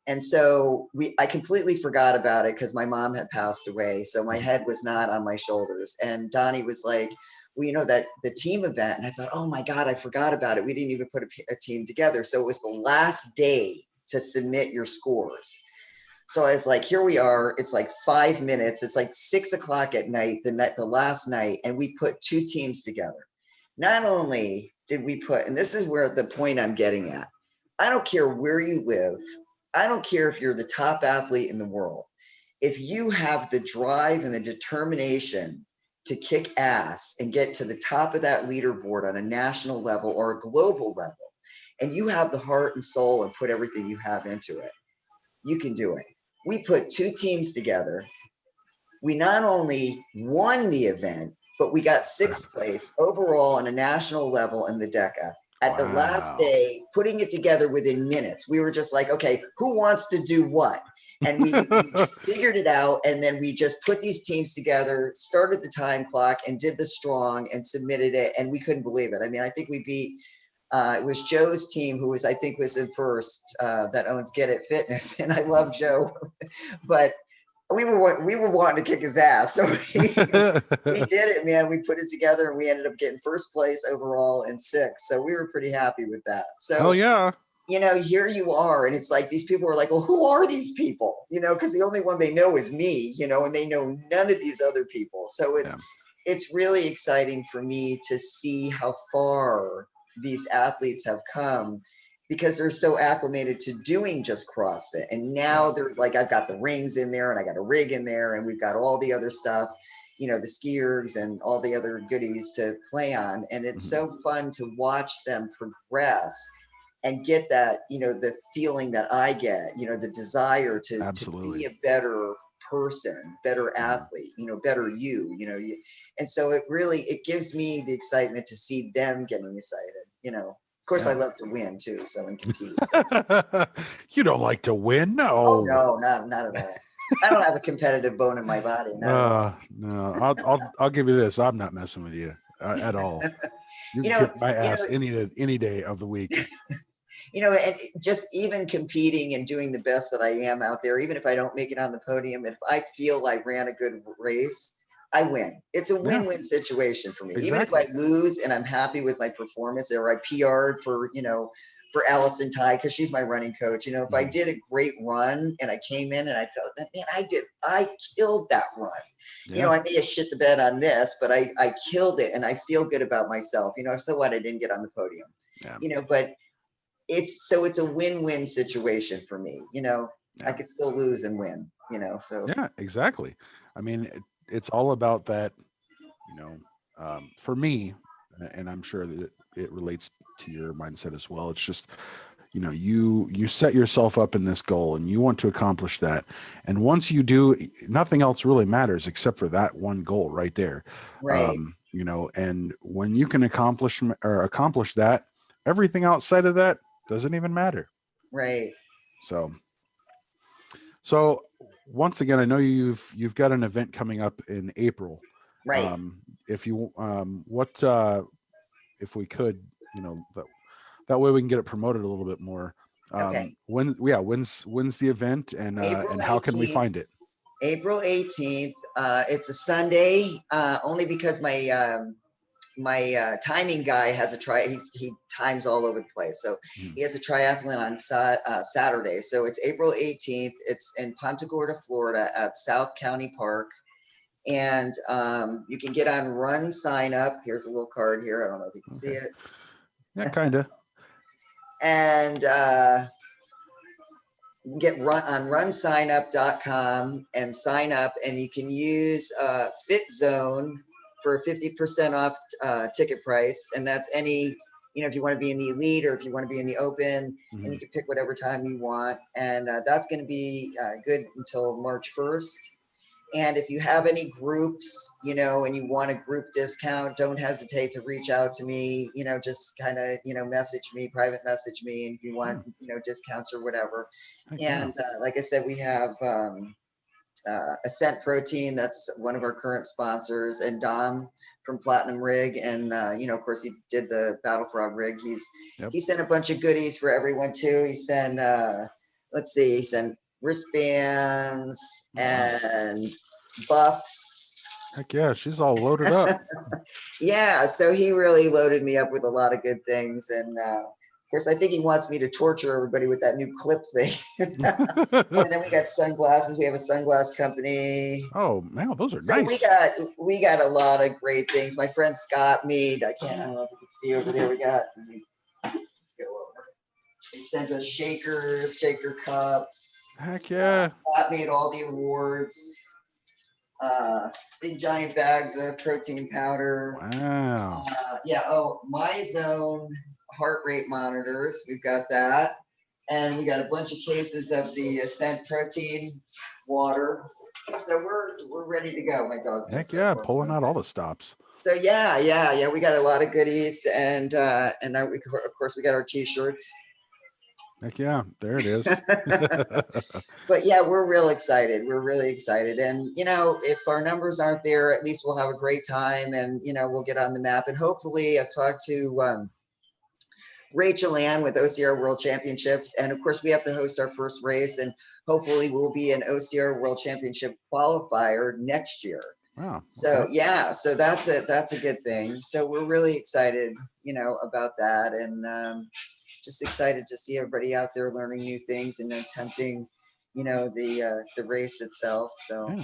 And so I completely forgot about it because my mom had passed away. So my head was not on my shoulders. And Donnie was like, well, that the team event. And I thought, oh my God, I forgot about it. We didn't even put a team together. So it was the last day to submit your scores. So I was like, here we are. It's like 5 minutes. It's like 6 o'clock at night, the last night. And we put 2 teams together. Not only did we put, and this is where the point I'm getting at, I don't care where you live. I don't care if you're the top athlete in the world. If you have the drive and the determination to kick ass and get to the top of that leaderboard on a national level or a global level, and you have the heart and soul and put everything you have into it, you can do it. We put 2 teams together. We not only won the event, but we got 6th place overall on a national level in the DECA. At the last day, putting it together within minutes, we were just like, okay, who wants to do what? And we figured it out. And then we just put these teams together, started the time clock and did the strong and submitted it. And we couldn't believe it. I mean, I think we beat, it was Joe's team who was, I think was in first, that owns Get It Fitness. And I love Joe, but we were wanting to kick his ass. So we did it, man. We put it together and we ended up getting first place overall in 6. So we were pretty happy with that. So hell yeah. You know, here you are. And it's like, these people are like, well, who are these people? You know, because the only one they know is me, you know, and they know none of these other people. So it's really exciting for me to see how far these athletes have come, because they're so acclimated to doing just CrossFit. And now they're like, I've got the rings in there and I got a rig in there and we've got all the other stuff, you know, the ski ergs and all the other goodies to play on. And it's so fun to watch them progress and get that, you know, the feeling that I get, you know, the desire to be a better person, better athlete, you know, better you know, and so it gives me the excitement to see them getting excited, you know. Of course, I love to win too, so and compete. So. You don't like to win? No. Oh no, not at all. I don't have a competitive bone in my body. No. I'll give you this. I'm not messing with you at all. You can kick my ass any day of the week. You know, and just even competing and doing the best that I am out there, even if I don't make it on the podium, if I feel I ran a good race, I win. It's a win-win situation for me. Exactly. Even if I lose and I'm happy with my performance, or I PR'd for, you know, for Allison Tai, because she's my running coach. You know, if I did a great run and I came in and I felt that, man, I killed that run. Yeah. You know, I may have shit the bed on this, but I killed it and I feel good about myself. You know, so what? I didn't get on the podium. Yeah. You know, but it's a win-win situation for me. You know, I could still lose and win. You know, so yeah, exactly. I mean, it's all about that, you know, for me, and I'm sure that it relates to your mindset as well. It's just, you know, you set yourself up in this goal and you want to accomplish that. And once you do, nothing else really matters except for that one goal right there. Right. You know, and when you can accomplish that, everything outside of that doesn't even matter. Right. So once again, I know you've got an event coming up in April. Right. If you if we could, you know, that way we can get it promoted a little bit more. Okay. When's the event and how can we find it? April 18th. It's a Sunday. Only because my timing guy has he times all over the place. So he has a triathlon on Saturday. So it's April 18th. It's in Punta Gorda, Florida at South County Park. And you can get on Run Sign Up. Here's a little card here. I don't know if you can see it. Yeah, kind of. And you can get on runsignup.com and sign up, and you can use Fit Zone for 50% off ticket price. And that's any, you know, if you want to be in the elite or if you want to be in the open, and you can pick whatever time you want. And that's going to be good until March 1st. And if you have any groups, you know, and you want a group discount, don't hesitate to reach out to me, you know, just kind of, you know, private message me. And if you want, you know, discounts or whatever. And like I said, we have Ascent Protein. That's one of our current sponsors, and Dom from Platinum Rig. And, you know, of course he did the Battle Frog rig. He sent a bunch of goodies for everyone too. He sent, he sent wristbands and buffs. Heck yeah, she's all loaded up. Yeah, so he really loaded me up with a lot of good things. And of course, I think he wants me to torture everybody with that new clip thing. And then we got sunglasses. We have a sunglass company. Oh man, those are so nice. We got a lot of great things. My friend Scott made. I don't know if you can see over there. We got. Just go over. He sent us shakers, shaker cups. Heck yeah. Scott made all the awards. Big giant bags of protein powder. Wow. My Zone heart rate monitors. We've got that. And we got a bunch of cases of the Ascent Protein water. So we're ready to go. My dog's heck yeah, pulling out all the stops. So yeah. We got a lot of goodies, and now of course we got our t-shirts. Heck yeah, there it is. But yeah, we're real excited. We're really excited. And, if our numbers aren't there, at least we'll have a great time and, we'll get on the map. And hopefully I've talked to Rachel Ann with OCR World Championships. And of course we have to host our first race, and hopefully we'll be an OCR World Championship qualifier next year. Wow. So okay. yeah, so that's a good thing. So we're really excited, about that. And, just excited to see everybody out there learning new things and attempting, the race itself. So Yeah.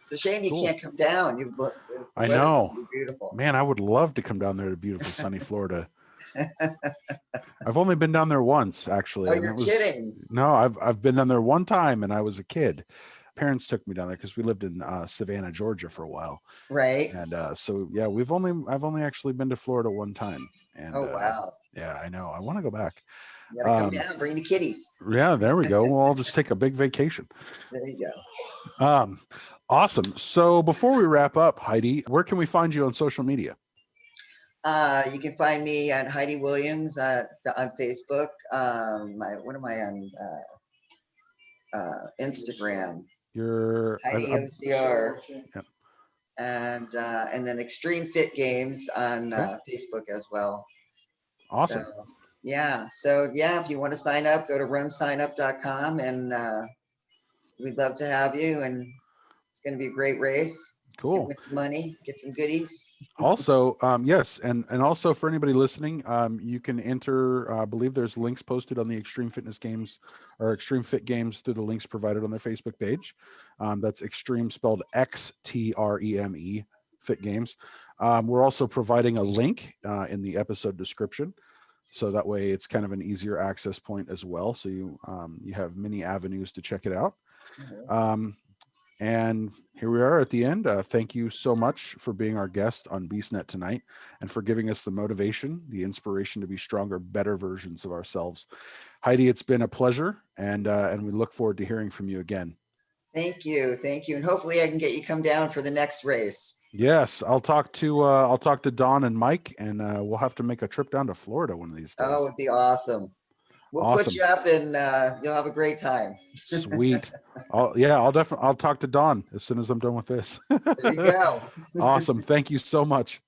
it's a shame you Cool. can't come down. I weather's know. gonna be beautiful. Man, I would love to come down there to beautiful sunny Florida. I've only been down there once, actually. Oh, and you're kidding. No, I've been down there one time, and I was a kid. Parents took me down there because we lived in Savannah, Georgia for a while. Right. And so yeah, I've only actually been to Florida one time. And oh wow. Yeah, I know. I want to go back. You gotta come down, bring the kiddies. Yeah, there we go. We'll all just take a big vacation. There you go. Awesome. So before we wrap up, Heidi, where can we find you on social media? You can find me at Heidi Williams on Facebook. What am I on? Instagram. Your Heidi OCR. Yep. And then XtremeFitGames on Facebook as well. Awesome. So if you want to sign up, go to runsignup.com, and we'd love to have you. And it's going to be a great race. Cool. Get some money, get some goodies. Also, yes, and also for anybody listening, you can enter. I believe there's links posted on the Extreme Fitness Games or Extreme Fit Games through the links provided on their Facebook page. That's Extreme spelled XTREME Fit Games. We're also providing a link in the episode description, so that way it's kind of an easier access point as well. So you have many avenues to check it out. Mm-hmm. And here we are at the end. Thank you so much for being our guest on BeastNet tonight and for giving us the motivation, the inspiration to be stronger, better versions of ourselves. Heidi, it's been a pleasure, and we look forward to hearing from you again. Thank you. And hopefully I can get you come down for the next race. Yes, I'll talk to Don and Mike, and we'll have to make a trip down to Florida one of these days. Oh, it'd be awesome. We'll put you up, and you'll have a great time. Sweet. I'll talk to Don as soon as I'm done with this. There you go. Awesome. Thank you so much.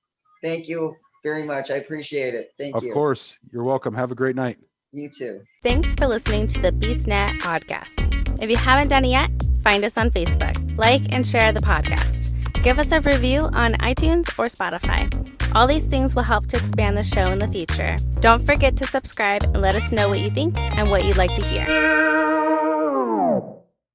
Thank you very much. I appreciate it. Thank you. Of course. You're welcome. Have a great night. You too. Thanks for listening to the BeastNet podcast. If you haven't done it yet, find us on Facebook, like and share the podcast. Give us a review on iTunes or Spotify. All these things will help to expand the show in the future. Don't forget to subscribe and let us know what you think and what you'd like to hear.